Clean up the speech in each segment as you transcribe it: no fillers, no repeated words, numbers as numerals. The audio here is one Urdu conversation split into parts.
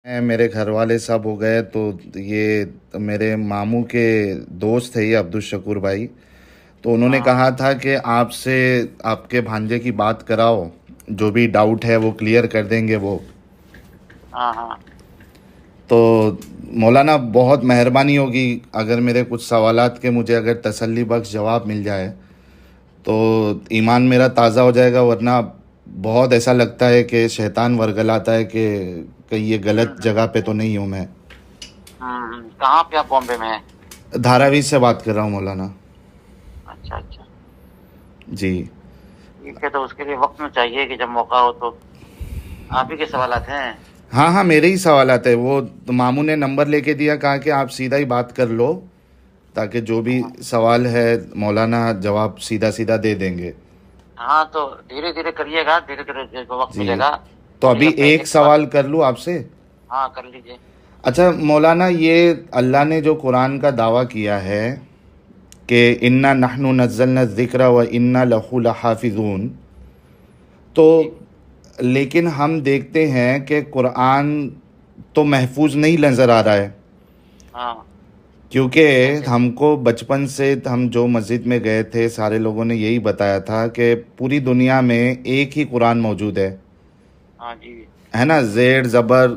میرے گھر والے سب ہو گئے تو یہ میرے ماموں کے دوست تھے یہ عبدالشکور بھائی، تو انہوں نے ہاں کہا تھا کہ آپ سے آپ کے بھانجے کی بات کراؤ، جو بھی ڈاؤٹ ہے وہ کلیئر کر دیں گے وہ۔ ہاں ہاں تو مولانا بہت مہربانی ہوگی اگر میرے کچھ سوالات کے مجھے اگر تسلی بخش جواب مل جائے تو ایمان میرا تازہ ہو جائے گا، ورنہ بہت ایسا لگتا ہے کہ شیطان ورگلاتا ہے کہ کہیں یہ غلط جگہ پہ تو نہیں ہوں میں۔ کہاں پہ آپ بامبے میں ہیں؟ دھاراوی سے بات کر رہا ہوں مولانا۔ اچھا اچھا، جی ٹھیک ہے، تو اس کے لیے وقت میں چاہیے کہ جب موقع ہو تو آپ ہی کے سوالات ہیں۔ ہاں ہاں، میرے ہی سوالات ہے، وہ ماموں نے نمبر لے کے دیا، کہا کہ آپ سیدھا ہی بات کر لو تاکہ جو بھی سوال ہے مولانا جواب سیدھا سیدھا دے دیں گے۔ ہاں تو دھیرے دھیرے کریے گا، دھیرے دھیرے جب وقت جی ملے گا تو تھوڑی ابھی اپنے ایک سوال۔ سوال کر لوں آپ سے؟ ہاں کر لیجیے۔ اچھا مولانا، یہ اللہ نے جو قرآن کا دعویٰ کیا ہے کہ انا نحن نزلنا الذکر و انا لہ لحافظون، تو جی لیکن ہم دیکھتے ہیں کہ قرآن تو محفوظ نہیں نظر آ رہا ہے، ہاں کیونکہ کیسے؟ ہم کو بچپن سے ہم جو مسجد میں گئے تھے سارے لوگوں نے یہی بتایا تھا کہ پوری دنیا میں ایک ہی قرآن موجود ہاں جی ہے نا، زیر زبر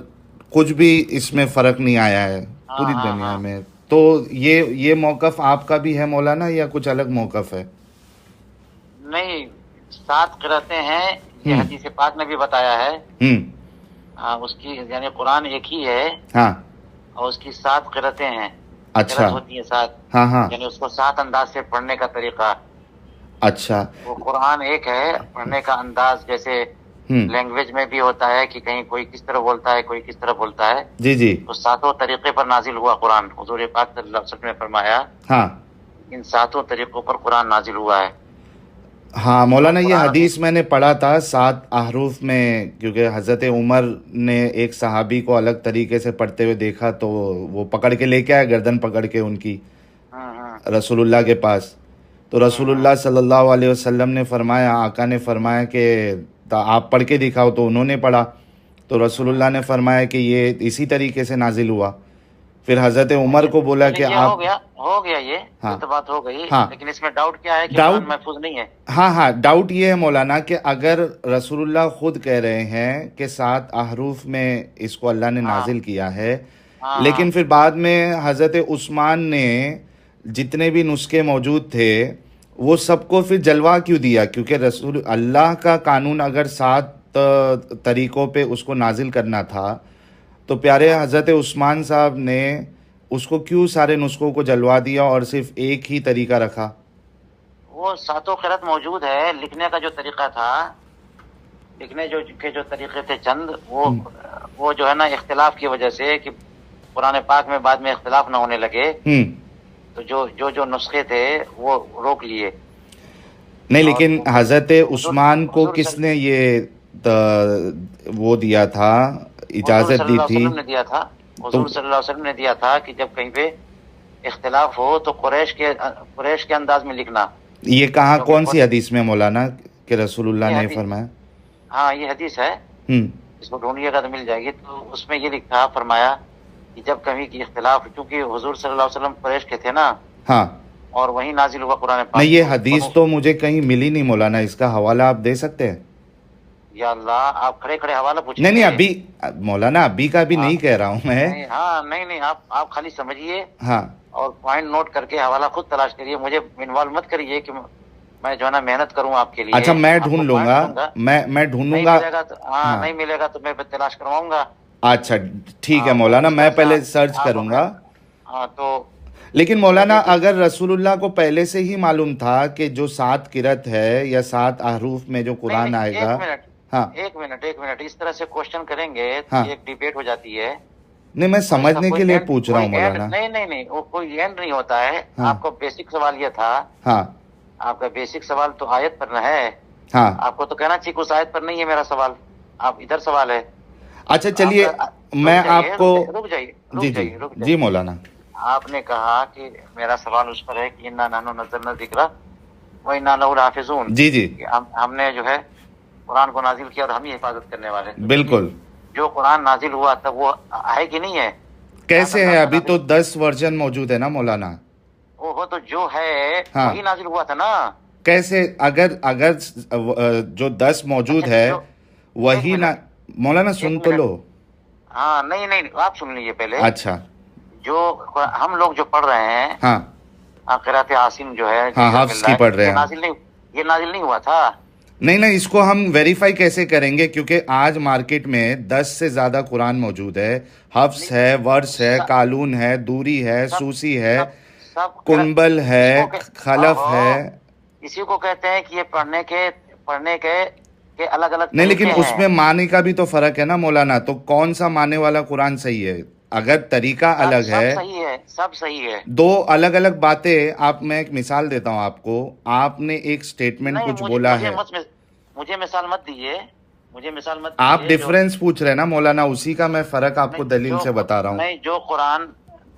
کچھ بھی اس میں فرق نہیں آیا ہے ہاں پوری ہاں دنیا ہاں، میں۔ تو یہ موقف آپ کا بھی ہے مولانا یا کچھ الگ موقف ہے؟ نہیں، 7 قرأتیں ہیں، یہ ہم حدیث پاک نے بھی بتایا ہے۔ ہم اس کی یعنی قرآن ایک ہی ہے ہاں اور اس کی 7 قرأتیں ہیں، اچھا، قرأت ہوتی ہیں 7، ہاں ہاں یعنی اس کو 7 انداز سے پڑھنے کا طریقہ۔ اچھا، وہ قرآن ایک ہے، پڑھنے کا انداز جیسے ہم لینگویج میں بھی ہوتا ہے کہ کہیں کوئی کس طرح بولتا ہے، کوئی کس طرح بولتا ہے، جی جی تو 7 طریقے پر نازل ہوا قرآن۔ حضور پاک صلی اللہ علیہ وسلم نے فرمایا ہاں ان 7 طریقوں پر قرآن نازل ہوا ہے۔ ہاں اور مولانا، یہ قرآن حدیث میں نے پڑھا تھا 7 احرف میں، کیونکہ حضرت عمر نے ایک صحابی کو الگ طریقے سے پڑھتے ہوئے دیکھا تو وہ پکڑ کے لے کے آئے، گردن پکڑ کے ان کی ہاں ہاں رسول اللہ کے پاس۔ تو رسول ہاں اللہ صلی اللہ علیہ وسلم نے فرمایا، آقا نے فرمایا کہ آپ پڑھ کے دکھاؤ، تو انہوں نے پڑھا تو رسول اللہ نے فرمایا کہ یہ اسی طریقے سے نازل ہوا۔ پھر حضرت عمر اچھا، کو بولا کہ چلیے آپ، ہو گیا یہ ہاں تو بات ہو گئی، ہاں لیکن اس میں ڈاؤٹ کیا ہے کہ قرآن ڈاؤٹ، محفوظ نہیں ہے؟ ہاں ہاں ڈاؤٹ یہ ہے مولانا کہ اگر رسول اللہ خود کہہ رہے ہیں کہ 7 احرف میں اس کو اللہ نے ہاں نازل کیا ہے، ہاں ہاں لیکن پھر بعد میں حضرت عثمان نے جتنے بھی نسخے موجود تھے وہ سب کو پھر جلوا کیوں دیا؟ کیونکہ رسول اللہ کا قانون اگر 7 طریقوں پہ اس کو نازل کرنا تھا تو پیارے ہاں، حضرت عثمان صاحب نے اس کو کیوں سارے نسخوں کو جلوا دیا اور صرف ایک ہی طریقہ رکھا؟ وہ 7 قرأت موجود ہے، لکھنے کا جو طریقہ تھا، لکھنے جو طریقے تھے چند، وہ جو ہے نا اختلاف کی وجہ سے کہ قرآن پاک میں بعد میں اختلاف نہ ہونے لگے، ہم تو جو نسخے تھے وہ روک لیے۔ نہیں، اور لیکن کیونکہ حضرت حضور عثمان کو حضور کس صلی نے یہ وہ دیا تھا، حضور اجازت صلی دی اللہ علیہ تھی؟ وسلم نے دیا تھا، تو حضور صلی اللہ علیہ وسلم نے دیا تھا کہ جب کہیں پہ اختلاف ہو تو قریش کے انداز میں لکھنا، یہ کہاں کون کیونکہ سی حدیث میں مولانا کہ رسول اللہ یہ نے یہ حدیث، فرمایا؟ ہاں یہ حدیث ہے، ہم اس کو ڈھونڈیے گا تو مل جائے گی۔ تو اس میں یہ لکھا فرمایا کہ جب کبھی کی اختلاف، چونکہ حضور صلی اللہ علیہ وسلم قریش کے تھے نا، ہاں، اور وہیں نازل ہوا قرآن نہیں پاک، یہ تو حدیث تو مجھے کہیں ملی نہیں مولانا، اس کا حوالہ آپ دے سکتے ہیں؟ یا اللہ، آپ کھڑے کھڑے حوالہ پوچھیں نہیں نہیں، گے؟ ابھی مولانا ابھی کا بھی ہاں، نہیں کہہ رہا ہوں میں۔ نہیں ہاں، نہیں آپ خالی سمجھیے ہاں اور پوائنٹ نوٹ کر کے حوالہ خود تلاش کریے، مجھے انوالو مت کریے کہ میں جو ہے نا محنت کروں آپ کے لیے، اچھا، میں آپ کو ڈھونڈ لوں پوائنٹ گا، دوں گا۔ میں ڈھونڈوں نہیں گا۔ ملے گا تو ہاں، ہاں نہیں ملے گا تو میں تلاش کرواؤں گا۔ اچھا ٹھیک ہے ہاں، مولانا، اس میں طرح سے پہلے سرچ آپ کروں اپنے، گا۔ ہاں تو لیکن اس میں مولانا دیکھیے۔ اگر رسول اللہ کو پہلے سے ہی معلوم تھا کہ جو 7 قرت ہے یا 7 احرف میں جو نہیں قرآن آئے گا؟ ہاں ایک منٹ اس طرح سے کوشچن کریں گے تو ہاں، یہ ایک ڈیبیٹ ہو جاتی ہے، نہیں میں اور اس کا سمجھنے کے لیے پوچھ رہا ہوں کوئی اینڈ مولانا۔ نہیں، وہ کوئی اینڈ نہیں ہوتا ہے۔ ہاں آپ کا بیسک سوال یہ تھا، ہاں آپ کا بیسک سوال تو آیت پر نہ ہے، ہاں، آپ کو تو کہنا چاہیے کہ اس آیت پر نہیں ہے میرا سوال، آپ ادھر سوال ہے اچھا تو آپ چلیے، کا۔ میں رک جائیے آپ کو، رک جائیے رک جائیے جی رک جی جائیے رک جی جائیے مولانا، آپ نے کہا کہ میرا سوال اس پر ہے کہ انا نحن نزلنا الذکر وانا له لحافظون، جی جی کہ ہم نے جو ہے قرآن کو نازل کیا اور ہم ہی حفاظت کرنے والے ہیں۔ تو دیکھیے، بالکل جو قرآن نازل ہوا تب وہ ہے کہ نہیں ہے؟ کیسے ہے؟ ابھی تو 10 ورژن موجود ہے نا مولانا. وہ تو جو ہے ہاں. وہی نازل ہوا تھا نا. کیسے؟ اگر جو 10 موجود ہے وہی نا مولانا. سن تو لو. ہاں نہیں آپ سن لیجیے پہلے. اچھا. جو ہم لوگ جو پڑھ رہے ہیں ہاں قرات عاصم جو ہے ہاں حفظ کی پڑھ رہے ہیں. یہ نازل نہیں ہوا تھا. نہیں اس کو ہم ویریفائی کیسے کریں گے؟ کیونکہ آج مارکیٹ میں 10 سے زیادہ قرآن موجود ہے. حفظ ہے، ورش ہے، قالون ہے، دوری ہے، سوسی ہے، کنبل ہے، خلف ہے. اسی کو کہتے ہیں کہ یہ پڑھنے کے الگ الگ. نہیں لیکن اس میں معنی کا بھی تو فرق ہے نا مولانا. تو کون سا معنی والا قرآن صحیح ہے؟ اگر طریقہ الگ ہے. سب صحیح ہے. دو الگ الگ باتیں. میں ایک مثال دیتا ہوں آپ کو. آپ نے ایک سٹیٹمنٹ کچھ بولا ہے. مجھے مثال مت دیجیے. آپ ڈیفرنس پوچھ رہے ہیں نا مولانا، اسی کا میں فرق آپ کو دلیل سے بتا رہا ہوں. نہیں جو قرآن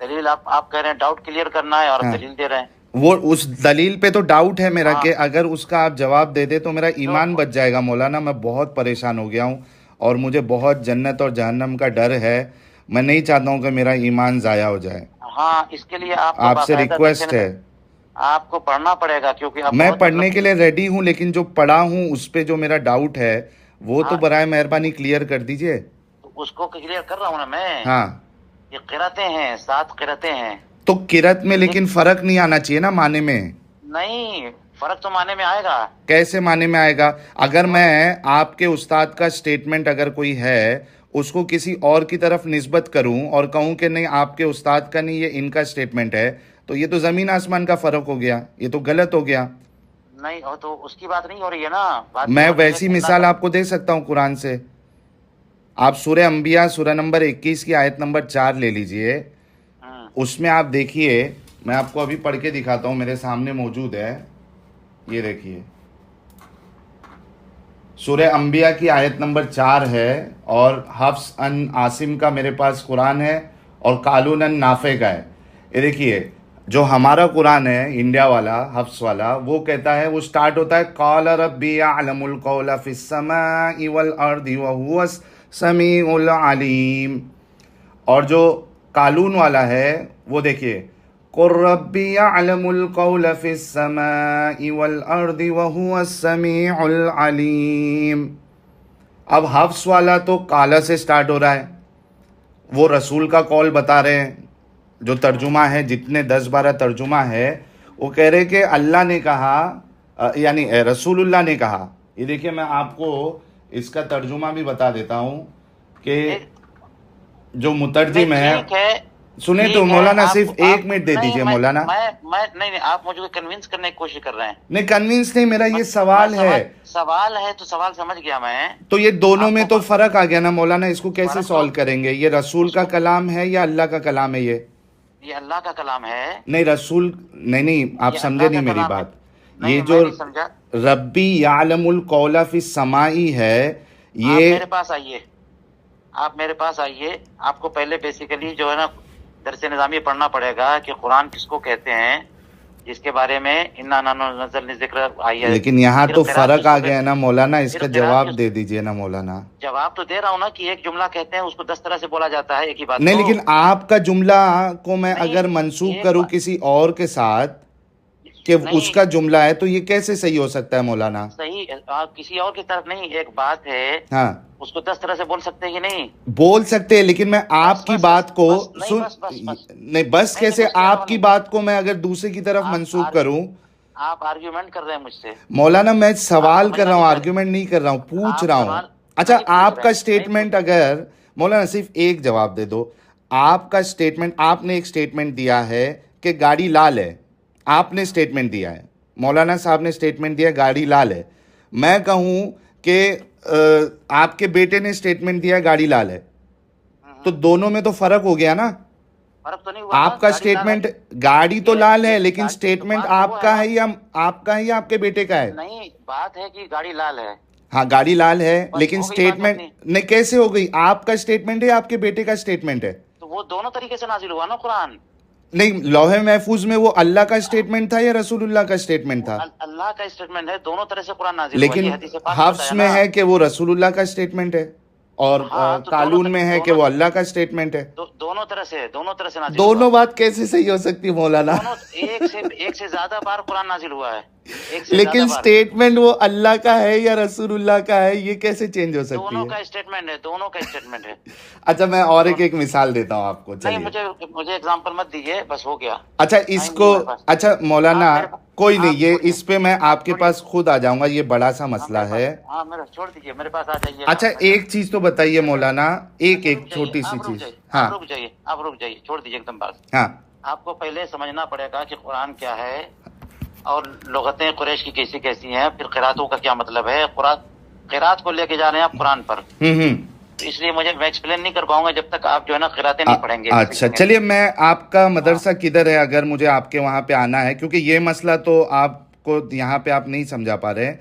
دلیل آپ کہہ رہے ہیں ڈاؤٹ کلیئر کرنا ہے اور دلیل دے رہے ہیں. وہ اس دلیل پہ تو ڈاؤٹ ہے میرا کہ اگر اس کا آپ جواب دے دے تو میرا ایمان بچ جائے گا مولانا. میں بہت پریشان ہو گیا ہوں اور مجھے بہت جنت اور جہنم کا ڈر ہے. میں نہیں چاہتا ہوں کہ میرا ایمان ضائع ہو جائے. ہاں اس کے لیے آپ سے ریکویسٹ ہے. آپ کو پڑھنا پڑے گا کیونکہ میں پڑھنے کے لیے ریڈی ہوں، لیکن جو پڑھا ہوں اس پہ جو میرا ڈاؤٹ ہے وہ تو برائے مہربانی کلیئر کر دیجئے. اس کو کلیئر کر رہا ہوں نا میں. ہاں یہ قراتیں ہیں، 7 قراتیں ہیں. تو قرات میں لیکن فرق نہیں آنا چاہیے نا معنی میں. نہیں فرق تو معنی میں آئے گا. کیسے معنی میں آئے گا؟ اگر میں آپ کے استاد کا سٹیٹمنٹ اگر کوئی ہے اس کو کسی اور کی طرف نسبت کروں اور کہوں کہ نہیں آپ کے استاد کا نہیں، یہ ان کا سٹیٹمنٹ ہے، تو یہ تو زمین آسمان کا فرق ہو گیا. یہ تو غلط ہو گیا. نہیں تو اس کی بات نہیں ہو رہی ہے نا. میں ویسی مثال آپ کو دے سکتا ہوں قرآن سے. آپ سورہ انبیاء سورہ نمبر 21 کی آیت نمبر 4 لے لیجئے. اس میں آپ دیکھیے، میں آپ کو ابھی پڑھ کے دکھاتا ہوں، میرے سامنے موجود ہے. یہ دیکھیے سورہ انبیاء کی آیت نمبر 4 ہے اور حفص ان عاصم کا میرے پاس قرآن ہے اور قالون ان نافع کا ہے. یہ دیکھیے جو ہمارا قرآن ہے انڈیا والا حفص والا، وہ کہتا ہے، وہ سٹارٹ ہوتا ہے قال ربی یعلم القول فی السماء والارض وهو السمیع العلیم. اور جو قالون والا ہے وہ دیکھیے قل ربی یعلم القول فی السماء والارض وهو السمیع العلیم. اب حفص والا تو قال سے سٹارٹ ہو رہا ہے، وہ رسول کا قول بتا رہے ہیں. جو ترجمہ ہے، جتنے 10-12 ترجمہ ہے، وہ کہہ رہے کہ اللہ نے کہا، یعنی رسول اللہ نے کہا. یہ دیکھیے میں آپ کو اس کا ترجمہ بھی بتا دیتا ہوں کہ جو مترجم ہے. سنیں تو مولانا صرف 1 منٹ دے دیجئے مولانا. نہیں آپ مجھے کنونس کرنے کی کوشش کر رہے ہیں. نہیں کنونس نہیں، میرا یہ سوال ہے. سوال ہے تو سوال سمجھ گیا میں. تو یہ دونوں میں تو فرق آ گیا نا مولانا. اس کو کیسے سولو کریں گے؟ یہ رسول کا کلام ہے یا اللہ کا کلام ہے؟ یہ اللہ کا کلام ہے. نہیں رسول نہیں آپ سمجھے نہیں میری بات. یہ جو ربی یعلم القول فی السماء ہے، یہ میرے پاس آئیے، آپ میرے پاس آئیے. آپ کو پہلے بیسیکلی جو ہے نا درس نظامی پڑھنا پڑے گا کہ قرآن کس کو کہتے ہیں، جس کے بارے میں انا نحن نزلنا الذکر آئی ہے. لیکن یہاں تو فرق آ گیا نا مولانا. اس کا جواب دے دیجئے نا مولانا. جواب تو دے رہا ہوں نا کہ ایک جملہ کہتے ہیں اس کو 10 طرح سے بولا جاتا ہے، ایک ہی بات. نہیں لیکن آپ کا جملہ کو میں اگر منسوب کروں کسی اور کے ساتھ کہ اس کا جملہ ہے، تو یہ کیسے صحیح ہو سکتا ہے مولانا؟ صحیح کسی اور کی طرف نہیں، ایک بات ہے. ہاں اس کو 10 طرح سے بول سکتے ہیں کہ نہیں؟ بول سکتے ہیں، لیکن میں آپ کی بات کو نہیں بس کیسے آپ کی بات کو میں اگر دوسرے کی طرف منسوب کروں؟ آپ آرگیومنٹ کر رہے ہیں مجھ سے مولانا. میں سوال کر رہا ہوں، آرگیومنٹ نہیں کر رہا ہوں، پوچھ رہا ہوں. اچھا آپ کا سٹیٹمنٹ اگر مولانا صرف ایک جواب دے دو. آپ کا سٹیٹمنٹ، آپ نے ایک سٹیٹمنٹ دیا ہے کہ گاڑی لال ہے. آپ نے سٹیٹمنٹ دیا ہے، مولانا صاحب نے سٹیٹمنٹ دیا گاڑی لال ہے. میں کہوں کہ آپ کے بیٹے نے سٹیٹمنٹ دیا گاڑی لال ہے، تو دونوں میں تو فرق ہو گیا نا. فرق تو نہیں ہوا. آپ کا سٹیٹمنٹ گاڑی تو لال ہے، لیکن سٹیٹمنٹ آپ کا ہے یا آپ کا ہے یا آپ کے بیٹے کا ہے؟ نہیں بات ہے کہ گاڑی لال ہے. ہاں گاڑی لال ہے، لیکن سٹیٹمنٹ نہیں کیسے ہو گئی؟ آپ کا سٹیٹمنٹ ہے آپ کے بیٹے کا سٹیٹمنٹ ہے؟ تو وہ دونوں طریقے سے نازل ہوا نا قرآن. نہیں لوح محفوظ میں وہ اللہ کا سٹیٹمنٹ تھا یا رسول اللہ کا سٹیٹمنٹ تھا؟ اللہ کا سٹیٹمنٹ ہے. دونوں طرح سے قرآن نازل ہوا. لیکن حفظ میں ہے کہ وہ رسول اللہ کا سٹیٹمنٹ ہے. اور ہاں، تو قانون میں ہے کہ وہ اللہ کا اسٹیٹمنٹ ہے. دونوں طرح سے نازل دونوں ہوا. بات کیسے صحیح ہو سکتی مولانا؟ دونوں ایک سے زیادہ بار قرآن نازل ہوا ہے، ایک سے لیکن زیادہ بار. اسٹیٹمنٹ وہ اللہ کا ہے یا رسول اللہ کا ہے، یہ کیسے چینج ہو سکتی دونوں ہے؟ کا اسٹیٹمنٹ ہے، دونوں کا اسٹیٹمنٹ ہے. اچھا میں اور ایک مثال دیتا ہوں آپ کو. نہیں، چلیے مجھے اگزامپل مت دیجیے، بس ہو گیا. اچھا اس کو، اچھا مولانا کوئی نہیں، یہ چھوڑیے. اس پہ میں آپ کے پاس خود آ جاؤں گا، یہ بڑا سا مسئلہ ہے. ہاں میرا چھوڑ دیجیے، میرے پاس آ جائیے. اچھا ایک چیز تو بتائیے مولانا، ایک چھوٹی سی چیز. ہاں آپ رک جائیے، چھوڑ دیجیے ایک دم بات. ہاں آپ کو پہلے سمجھنا پڑے گا کہ قرآن کیا ہے اور لغتیں قریش کی کیسی کیسی ہیں، پھر قراتوں کا کیا مطلب ہے. قرات کو لے کے جا رہے ہیں آپ قرآن پر، اس لیے میں ایکسپلین نہیں کر پاؤں گا جب تک آپ جو ہے نا قراتیں نہیں پڑھیں گے. اچھا چلیے، میں آپ کا مدرسہ کدھر ہے اگر مجھے آپ کے وہاں پہ آنا ہے، کیونکہ یہ مسئلہ تو آپ کو یہاں پہ آپ نہیں سمجھا پا رہے،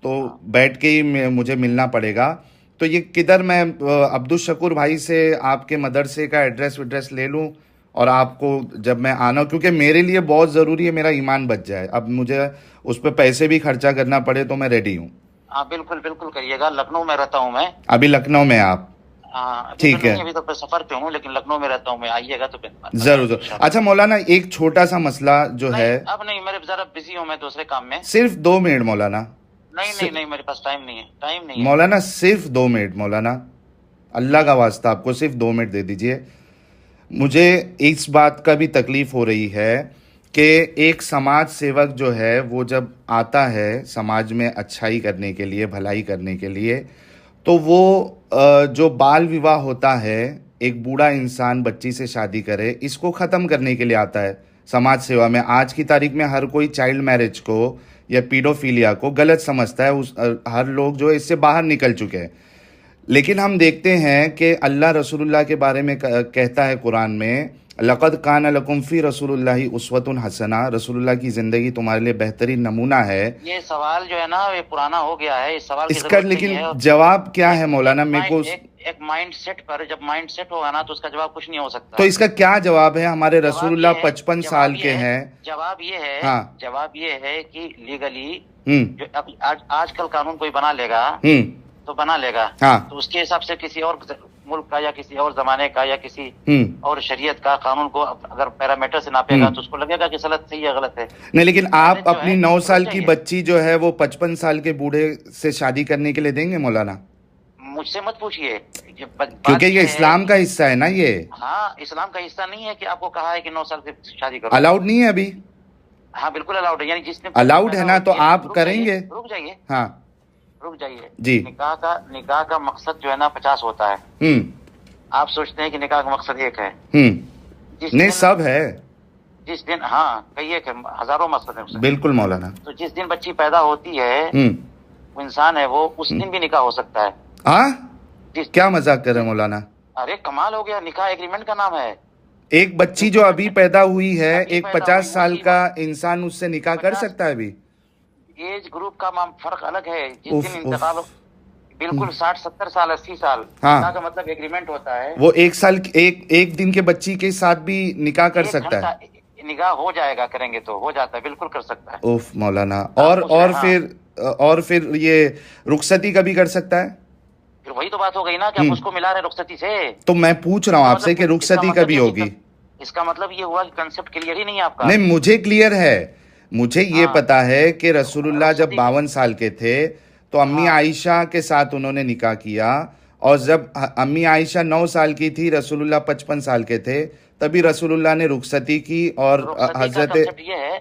تو بیٹھ کے ہی مجھے ملنا پڑے گا. تو یہ کدھر، میں عبدالشکور بھائی سے آپ کے مدرسے کا ایڈریس لے لوں اور آپ کو جب میں آنا، کیونکہ میرے لیے بہت ضروری ہے میرا ایمان بچ جائے. اب مجھے اس پہ پیسے بھی خرچہ کرنا پڑے تو میں ریڈی ہوں. ہاں بالکل کریے گا. لکھنؤ میں رہتا ہوں میں. ابھی لکھنؤ میں آپ؟ ٹھیک ہے، ابھی تو سفر پہ ہوں لیکن لکھنؤ میں رہتا ہوں میں. آئیے گا تو ضرور. اچھا مولانا ایک چھوٹا سا مسئلہ جو ہے، اب نہیں، میرے ذرا بزی ہوں میں دوسرے کام میں. صرف 2 منٹ مولانا. نہیں میرے پاس ٹائم نہیں ہے. مولانا صرف 2 منٹ مولانا، اللہ کا واسطہ آپ کو صرف 2 منٹ دے دیجئے. مجھے اس بات کا بھی تکلیف ہو رہی ہے کہ ایک سماج سیوک جو ہے وہ جب آتا ہے سماج میں اچھائی کرنے کے لیے، بھلائی کرنے کے لیے، تو وہ جو بال وواہ ہوتا ہے، ایک بوڑھا انسان بچی سے شادی کرے، اس کو ختم کرنے کے لیے آتا ہے سماج سیوا میں. آج کی تاریخ میں ہر کوئی چائلڈ میرج کو یا پیڈوفیلیا کو غلط سمجھتا ہے، ہر لوگ جو اس سے باہر نکل چکے ہیں. لیکن ہم دیکھتے ہیں کہ اللہ رسول اللہ کے بارے میں کہتا ہے قرآن میں، لقد کان لکم فی رسول اللہ اسوۃ حسنہ، رسول اللہ کی زندگی تمہارے لیے بہترین نمونہ ہے. یہ سوال جو ہے نا یہ پرانا ہو گیا ہے، اس سوال اس کا لیکن جواب کیا ہے مولانا؟ میرے کو ایک مائنڈ سیٹ پر جب مائنڈ سیٹ ہوگا نا تو اس کا جواب کچھ نہیں ہو سکتا. تو اس کا کیا جواب ہے؟ ہمارے رسول اللہ 55 سال کے ہیں. جواب یہ ہے کہ لیگلی جو آج کل قانون کوئی بنا لے گا تو بنا لے گا، تو اس کے حساب سے کسی اور ملک کا یا کسی اور زمانے کا یا کسی اور شریعت کا قانون کو اگر پیرامیٹر سے ناپے گا تو اس کو لگے گا کہ صحیح ہے غلط ہے. نہیں، لیکن آپ اپنی 9 سال کی بچی جو ہے وہ 55 سال کے بوڑھے سے شادی کرنے کے لیے دیں گے مولانا؟ مجھ سے مت پوچھیے، کیونکہ یہ اسلام کا حصہ ہے نا. یہ ہاں اسلام کا حصہ نہیں ہے کہ آپ کو کہا ہے کہ 9 سال کی شادی کرو. الاؤڈ نہیں ہے ابھی؟ ہاں بالکل الاؤڈ ہے، یعنی جس نے الاؤڈ ہے نا، تو آپ کریں گے؟ رک جائیے جی. نکاح کا مقصد جو ہے نا 50 ہوتا ہے. آپ سوچتے ہیں کہ نکاح کا مقصد ایک ہے؟ نہیں، سب ہے. جس دن کئی ایک ہزاروں مقصد ہیں. بالکل مولانا. تو جس دن بچی پیدا ہوتی ہے وہ انسان ہے، وہ اس دن بھی نکاح ہو سکتا ہے. کیا مذاق کر رہے ہیں مولانا؟ ارے کمال ہو گیا، نکاح ایگریمنٹ کا نام ہے. ایک بچی جو ابھی پیدا ہوئی ہے، ایک 50 سال کا انسان اس سے نکاح کر سکتا ہے ابھی؟ ایج گروپ کا فرق الگ ہے. جس دن انتقال بالکل 60-70 سال 80 سال نکاح کا مطلب ایگریمنٹ ہوتا ہے. وہ ایک دن کے بچی کے ساتھ بھی نکاح کر سکتا ہے؟ نکاح ہو جائے گا، کریں گے تو ہو جاتا ہے، بالکل کر سکتا ہے. اوف مولانا. اور پھر یہ رخصتی کبھی کر سکتا ہے؟ پھر وہی تو بات ہو گئی نا کہ آپ اس کو ملا رہے رخصتی سے. تو میں پوچھ رہا ہوں آپ سے کہ رخصتی کبھی ہوگی؟ اس کا مطلب یہ ہوا کہ کنسپٹ کلیئر ہی نہیں ہے آپ کا. نہیں، مجھے کلیئر ہے. مجھے یہ پتا ہے کہ رسول اللہ جب 52 سال کے تھے تو امی عائشہ کے ساتھ انہوں نے نکاح کیا، اور جب امی عائشہ 9 سال کی تھی، رسول اللہ 55 سال کے تھے، تبھی رسول اللہ نے رخصتی کی اور حضرت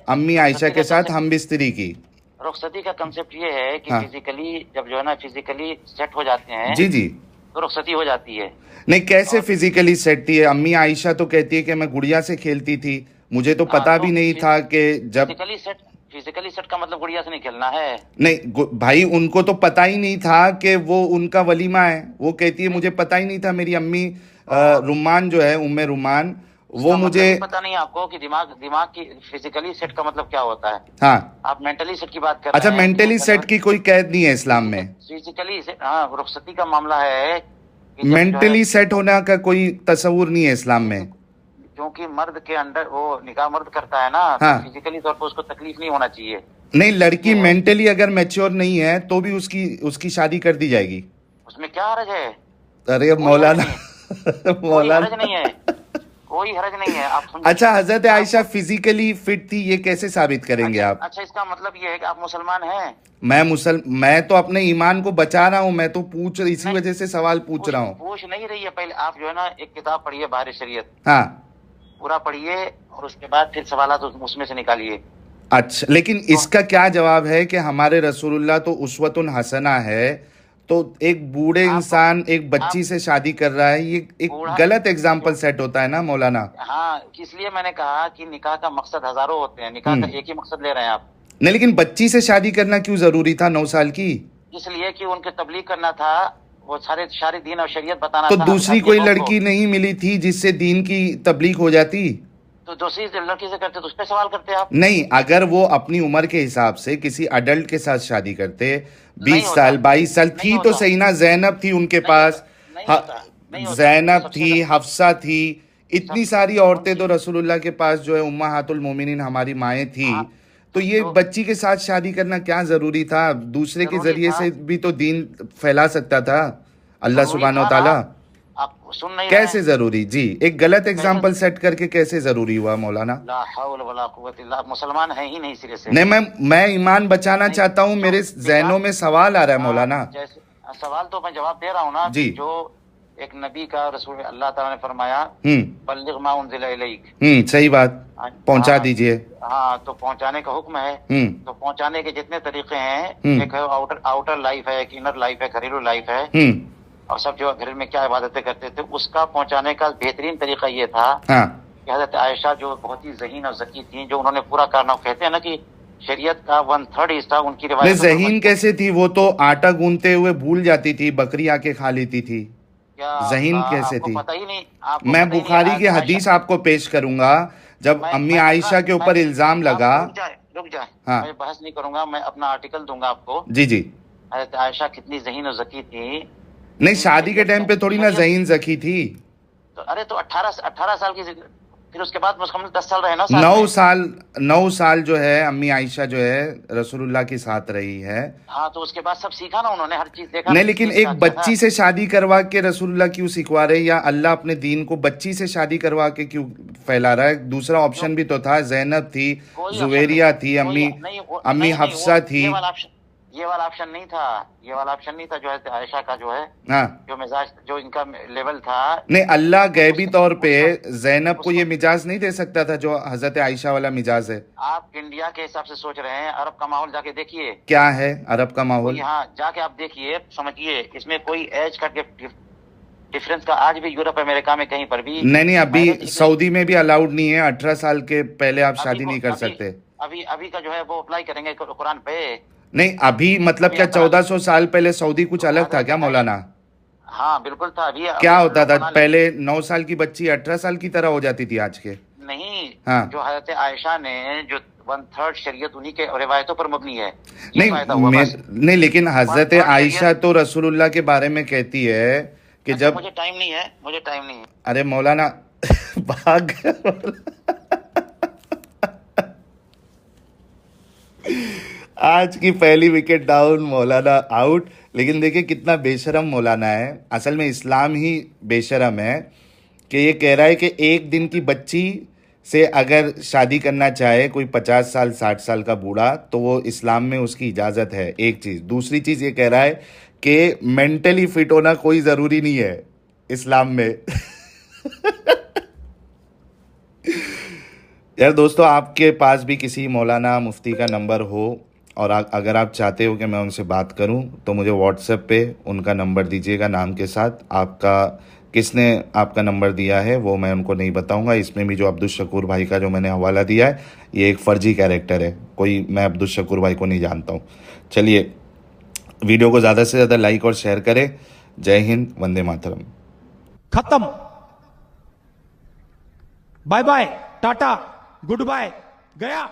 امی عائشہ کے ساتھ ہم بستری کی. رخصتی کا کنسپٹ یہ ہے کہ فزیکلی جب جو ہے نا فزیکلی سیٹ ہو جاتے ہیں جی تو رخصتی ہو جاتی ہے. نہیں، کیسے فزیکلی سیٹ تھی؟ امی عائشہ تو کہتی ہے کہ میں گڑیا سے کھیلتی تھی، مجھے تو پتا بھی نہیں تھا کہ جب فزیکلی سیٹ کا مطلب گڑیا سے نہیں کھیلنا ہے. نہیں بھائی، ان کو تو پتا ہی نہیں تھا کہ وہ ان کا ولیمہ ہے. وہ کہتی ہے مجھے پتا ہی نہیں تھا. میری امی رومان جو ہے، ام رومان، وہ مجھے پتا نہیں آپ کو کہ دماغ کی فزیکلی سیٹ کا مطلب کیا ہوتا ہے. ہاں، آپ مینٹلی سیٹ کی بات کر رہے ہیں. اچھا، مینٹلی سیٹ کی کوئی قید نہیں ہے اسلام میں؟ فزیکلی رخصتی کا معاملہ ہے. مینٹلی سیٹ ہونا کا کوئی تصور نہیں ہے اسلام میں، کیونکہ مرد کے اندر وہ نکاح مرد کرتا ہے نا، فزیکلی طور پر اس کو تکلیف نہیں ہونا چاہیے. نہیں، لڑکی مینٹلی اگر میچور نہیں ہے تو بھی اس کی شادی کر دی جائے گی. اس میں کیا حرج ہے؟ ارے کوئی حرج مولانا نہیں ہے، کوئی مولانا حرج نہیں ہے، کوئی حرج نہیں ہے. آپ سنیے. اچھا حضرت عائشہ فزیکلی فٹ تھی، یہ کیسے ثابت کریں گے اچھا آپ؟ اچھا، اس کا مطلب یہ ہے کہ آپ مسلمان ہیں؟ میں تو اپنے ایمان کو بچا رہا ہوں، میں تو اسی نہیں، وجہ سے سوال پوچھ رہا ہوں. پوچھ نہیں رہی ہے. پہلے آپ جو ہے نا ایک کتاب پڑھیے بحر شریعت، ہاں پورا پڑھیے، اور اس کے بعد پھر سوالات اس میں سے نکالیے. اچھا، لیکن اس کا کیا جواب ہے کہ ہمارے رسول اللہ تو اسوۃ حسنہ ہے، تو ایک بوڑھے آپ انسان ایک آپ بچی سے شادی کر رہا ہے، یہ ایک بوڑھا غلط جو، ایگزامپل سیٹ ہوتا ہے نا مولانا. ہاں اس لیے میں نے کہا کہ نکاح کا مقصد ہزاروں ہوتے ہیں، نکاح کا ایک ہی مقصد لے رہے ہیں آپ. نہیں لیکن بچی سے شادی کرنا کیوں ضروری تھا 9 سال کی؟ اس لیے کہ ان کے تبلیغ کرنا تھا، وہ سارے دین اور شریعت بتانا تو تھا دوسری تاکہ کوئی قوم کو. لڑکی نہیں ملی تھی جس سے دین کی تبلیغ ہو جاتی؟ تو دوسری لڑکی سے کرتے تو اس پہ سوال کرتے آپ. نہیں، اگر وہ اپنی عمر کے حساب سے کسی اڈلٹ کے ساتھ شادی کرتے، نہیں 20 ہوتا، سال 22 سال نہیں تھی تو ہوتا، صحیح نا، زینب تھی ان کے نہیں پاس، ہوتا، نہیں ہوتا، نہیں ہوتا. زینب سب سے تھی، حفصہ تھی، اتنی ساری کون عورتیں سی؟ تو رسول اللہ کے پاس جو ہے امہات المومنین ہماری مائیں تھی. ہاں تو یہ تو بچی کے ساتھ شادی کرنا کیا ضروری تھا؟ دوسرے کے ضروری ذریعے تھا، سے بھی تو دین پھیلا سکتا تھا اللہ ضروری سبحانہ و تھا نا. تعالی. آپ سن نہیں رہے کیسے ہیں؟ ضروری؟ جی ایک غلط کیسے؟ ایگزامپل سیٹ کر کے کیسے ضروری ہوا مولانا؟ لا حول ولا قوت الا، آپ مسلمان ہیں ہی نہیں سرے سے. نہیں، میں ایمان بچانا نہیں، چاہتا ہوں، جو میرے نکاح، ذہنوں میں سوال آ رہا ہے مولانا. جیسے سوال تو میں جواب دے رہا ہوں نا جی کہ جو ایک نبی کا رسول اللہ تعالیٰ نے فرمایا ہوں بلغ ما انزل الیک. صحیح بات، پہنچا دیجئے. ہاں تو پہنچانے کا حکم ہے. ہوں تو پہنچانے کے جتنے طریقے ہیں، ہوں ایک ہے آؤٹر لائف ہے، ایک انر لائف ہے، گھریلو لائف ہے، ہوں اور سب جو گھر میں کیا عبادتیں کرتے تھے اس کا پہنچانے کا بہترین طریقہ یہ تھا ہاں کہ حضرت عائشہ جو بہت ہی ذہین اور ذکی تھیں، جو انہوں نے پورا کارنامہ، کہتے ہیں نا کہ شریعت کا 1/3 حصہ ان کی نہیں، روایتوں پر ذہین کیسے تھی؟ وہ تو آٹا گوندتے ہوئے بھول جاتی تھی، بکری آ کے کھا لیتی تھی. یا ذہین اللہ، کیسے آپ کو تھی؟ پتہ ہی نہیں، آپ کو میں پتہ ہی نہیں. بخاری کی عائشہ، حدیث آپ کو پیش کروں گا، جب امی میں اپنا عائشہ کے اوپر الزام آپ لگا. رک جائے، ہاں میں بحث نہیں کروں گا، میں اپنا آرٹیکل دوں گا آپ کو. جی جی. حضرت عائشہ کتنی ذہین اور ذکی تھی. نہیں، شادی کے ٹائم پہ تھوڑی نا ذہین ذکی تھی. تو ارے تو 18 سال کی، پھر اس کے بعد مکمل 10 سال رہے نا ساتھ میں. 9 سال جو ہے امی عائشہ جو ہے رسول اللہ کے ساتھ رہی ہے. ہاں تو اس کے بعد سب سیکھا نا انہوں نے، ہر چیز دیکھا نا. نہیں لیکن ایک بچی سے شادی کروا کے رسول اللہ کیوں سکھوا رہے، یا اللہ اپنے دین کو بچی سے شادی کروا کے کیوں پھیلا رہا ہے؟ دوسرا آپشن بھی تو تھا، زینب تھی، زویریہ تھی، امی حفصہ تھی. یہ والا آپشن نہیں تھا، یہ والا آپشن نہیں تھا. جو ہے عائشہ کا جو ہے ہاں جو مزاج، جو ان کا لیول تھا. نہیں، اللہ غیبی طور پہ زینب کو یہ مزاج نہیں دے سکتا تھا جو حضرت عائشہ والا مزاج ہے. آپ انڈیا کے حساب سے سوچ رہے ہیں، عرب کا ماحول جا کے دیکھیے کیا ہے عرب کا ماحول. یہاں جا کے آپ دیکھیے، سمجھیے اس میں کوئی ایج کا ڈفرنس کا آج بھی یورپ امریکہ میں کہیں پر بھی نہیں، ابھی سعودی میں بھی الاؤڈ نہیں ہے، 18 سال کے پہلے آپ شادی نہیں کر سکتے. ابھی کا جو ہے وہ اپلائی کریں گے قرآن پہ. نہیں ابھی مطلب کیا 1400 سال پہلے سعودی کچھ الگ تھا کیا مولانا؟ ہاں بالکل تھا. ابھی کیا ہوتا تھا پہلے؟ 9 سال کی بچی 18 سال کی طرح ہو جاتی تھی آج کے. نہیں، ہاں جو حضرت عائشہ نے جو 1/3 شریعت انہی کے روایتوں پر مبنی ہے. نہیں لیکن حضرت عائشہ تو رسول اللہ کے بارے میں کہتی ہے کہ جب مجھے ٹائم نہیں ہے. ارے مولانا بھاگ آج کی پہلی وکٹ ڈاؤن، مولانا آؤٹ. لیکن دیکھیں کتنا بے شرم مولانا ہے. اصل میں اسلام ہی بے شرم ہے کہ یہ کہہ رہا ہے کہ ایک دن کی بچی سے اگر شادی کرنا چاہے کوئی 50 سال 60 سال کا بوڑھا تو وہ اسلام میں اس کی اجازت ہے. ایک چیز. دوسری چیز یہ کہہ رہا ہے کہ مینٹلی فٹ ہونا کوئی ضروری نہیں ہے اسلام میں. یار دوستو، آپ کے پاس بھی کسی مولانا مفتی کا نمبر ہو اور اگر آپ چاہتے ہو کہ میں ان سے بات کروں تو مجھے واٹس ایپ پہ ان کا نمبر دیجیے گا نام کے ساتھ. آپ کا کس نے آپ کا نمبر دیا ہے وہ میں ان کو نہیں بتاؤں گا. اس میں بھی جو عبدالشکور بھائی کا جو میں نے حوالہ دیا ہے یہ ایک فرضی کیریکٹر ہے، کوئی میں عبدالشکور بھائی کو نہیں جانتا ہوں. چلیے ویڈیو کو زیادہ سے زیادہ لائک اور شیئر کریں. جے ہند، وندے ماترم. ختم. Bye bye, tata, good bye, گیا.